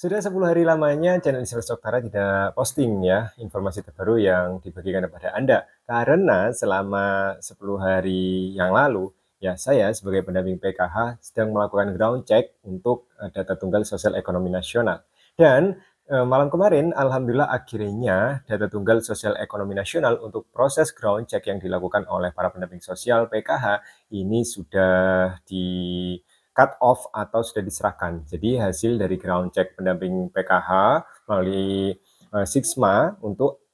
Sudah 10 hari lamanya channel Insight Tara tidak posting ya informasi terbaru yang dibagikan kepada Anda. Karena selama 10 hari yang lalu, ya saya sebagai pendamping PKH sedang melakukan ground check untuk data tunggal sosial ekonomi nasional. Dan malam kemarin alhamdulillah akhirnya data tunggal sosial ekonomi nasional untuk proses ground check yang dilakukan oleh para pendamping sosial PKH ini sudah di cut off atau sudah diserahkan. Jadi hasil dari ground check pendamping PKH melalui Sixma untuk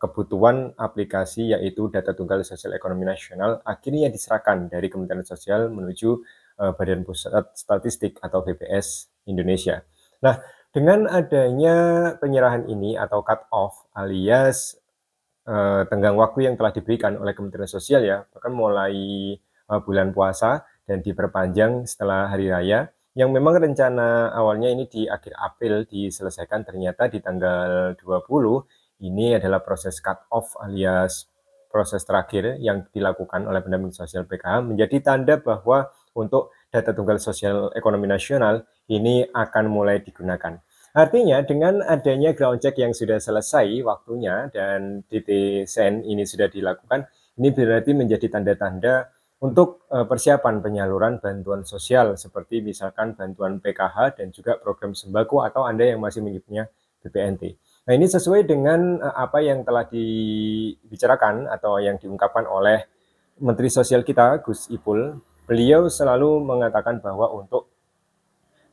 kebutuhan aplikasi yaitu data tunggal sosial ekonomi nasional akhirnya diserahkan dari Kementerian Sosial menuju Badan Pusat Statistik atau BPS Indonesia. Nah, dengan adanya penyerahan ini atau cut off alias tenggang waktu yang telah diberikan oleh Kementerian Sosial ya, bahkan mulai bulan puasa dan diperpanjang setelah hari raya, yang memang rencana awalnya ini di akhir April diselesaikan, ternyata di tanggal 20 ini adalah proses cut off alias proses terakhir yang dilakukan oleh pendamping sosial PKH menjadi tanda bahwa untuk data tunggal sosial ekonomi nasional ini akan mulai digunakan. Artinya dengan adanya ground check yang sudah selesai waktunya dan DT-Sen ini sudah dilakukan, ini berarti menjadi tanda-tanda untuk persiapan penyaluran bantuan sosial seperti misalkan bantuan PKH dan juga program sembako atau Anda yang masih menyebutnya BPNT. Nah, ini sesuai dengan apa yang telah dibicarakan atau yang diungkapkan oleh Menteri Sosial kita, Gus Ipul. Beliau selalu mengatakan bahwa untuk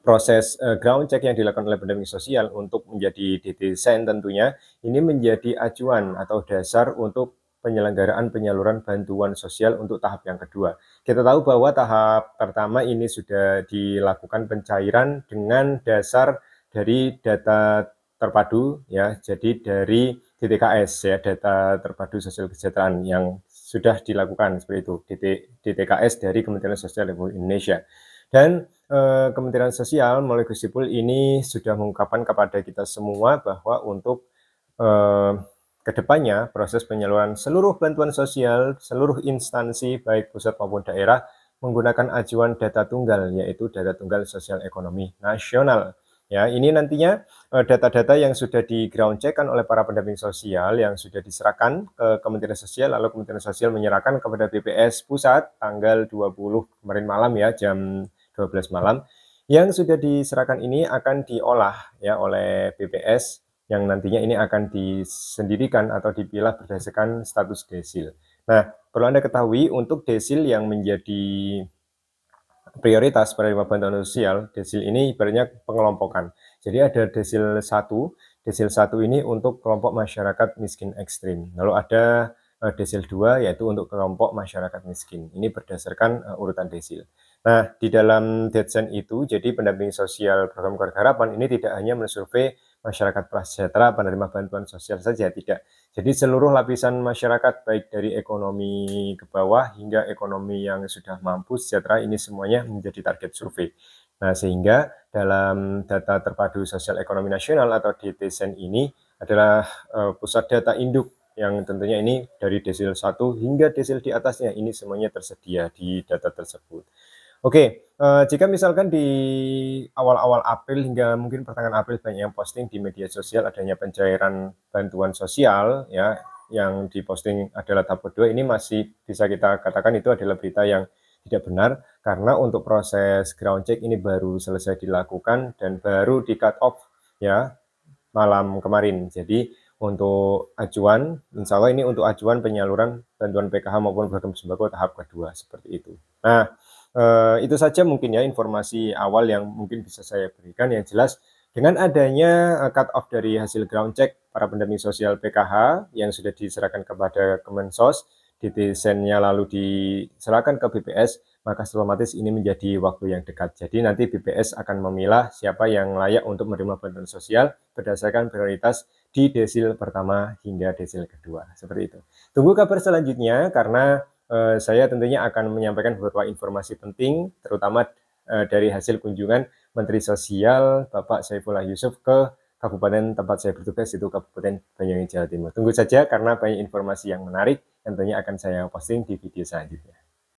proses ground check yang dilakukan oleh pendamping sosial untuk menjadi DT-Sen tentunya ini menjadi acuan atau dasar untuk penyelenggaraan penyaluran bantuan sosial untuk tahap yang kedua. Kita tahu bahwa tahap pertama ini sudah dilakukan pencairan dengan dasar dari data terpadu ya, jadi dari DTKS ya, data terpadu sosial kesejahteraan yang sudah dilakukan seperti itu, DTKS dari Kementerian Sosial Republik Indonesia. Dan Kementerian Sosial melalui Gus Ipul ini sudah mengungkapkan kepada kita semua bahwa untuk kedepannya proses penyaluran seluruh bantuan sosial, seluruh instansi baik pusat maupun daerah menggunakan acuan data tunggal yaitu data tunggal sosial ekonomi nasional. Ya, ini nantinya data-data yang sudah di ground check kan oleh para pendamping sosial yang sudah diserahkan ke Kementerian Sosial, lalu Kementerian Sosial menyerahkan kepada BPS Pusat tanggal 20 kemarin malam ya, jam 12 malam, yang sudah diserahkan ini akan diolah ya oleh BPS yang nantinya ini akan disendirikan atau dipilah berdasarkan status desil. Nah, perlu Anda ketahui untuk desil yang menjadi prioritas penerima bantuan sosial, desil ini ibaratnya pengelompokan. Jadi ada desil 1 ini untuk kelompok masyarakat miskin ekstrim. Lalu ada desil 2 yaitu untuk kelompok masyarakat miskin. Ini berdasarkan urutan desil. Nah, di dalam Detsen itu, jadi pendamping sosial program keluarga harapan ini tidak hanya mensurvei masyarakat prasejahtera penerima bantuan sosial saja, tidak. Jadi seluruh lapisan masyarakat baik dari ekonomi ke bawah hingga ekonomi yang sudah mampu sejahtera ini semuanya menjadi target survei. Nah, sehingga dalam data terpadu sosial ekonomi nasional atau DTSEN ini adalah pusat data induk yang tentunya ini dari desil 1 hingga desil di atasnya ini semuanya tersedia di data tersebut. Oke, jika misalkan di awal-awal April hingga mungkin pertengahan April banyak yang posting di media sosial adanya pencairan bantuan sosial ya, yang diposting adalah tahap kedua, ini masih bisa kita katakan itu adalah berita yang tidak benar, karena untuk proses ground check ini baru selesai dilakukan dan baru di cut off ya, malam kemarin. Jadi untuk acuan, insya Allah ini untuk acuan penyaluran bantuan PKH maupun program sembako tahap kedua, seperti itu. Nah, itu saja mungkin ya informasi awal yang mungkin bisa saya berikan. Yang jelas dengan adanya cut off dari hasil ground check para pendamping sosial PKH yang sudah diserahkan kepada Kemensos, DT-Sen-nya lalu diserahkan ke BPS, maka otomatis ini menjadi waktu yang dekat. Jadi nanti BPS akan memilah siapa yang layak untuk menerima bantuan sosial berdasarkan prioritas di desil pertama hingga desil kedua. Seperti itu. Tunggu kabar selanjutnya karena saya tentunya akan menyampaikan beberapa informasi penting, terutama dari hasil kunjungan Menteri Sosial Bapak Saifullah Yusuf ke kabupaten tempat saya bertugas, itu Kabupaten Banyuwangi, Jawa Timur. Tunggu saja karena banyak informasi yang menarik, tentunya akan saya posting di video selanjutnya.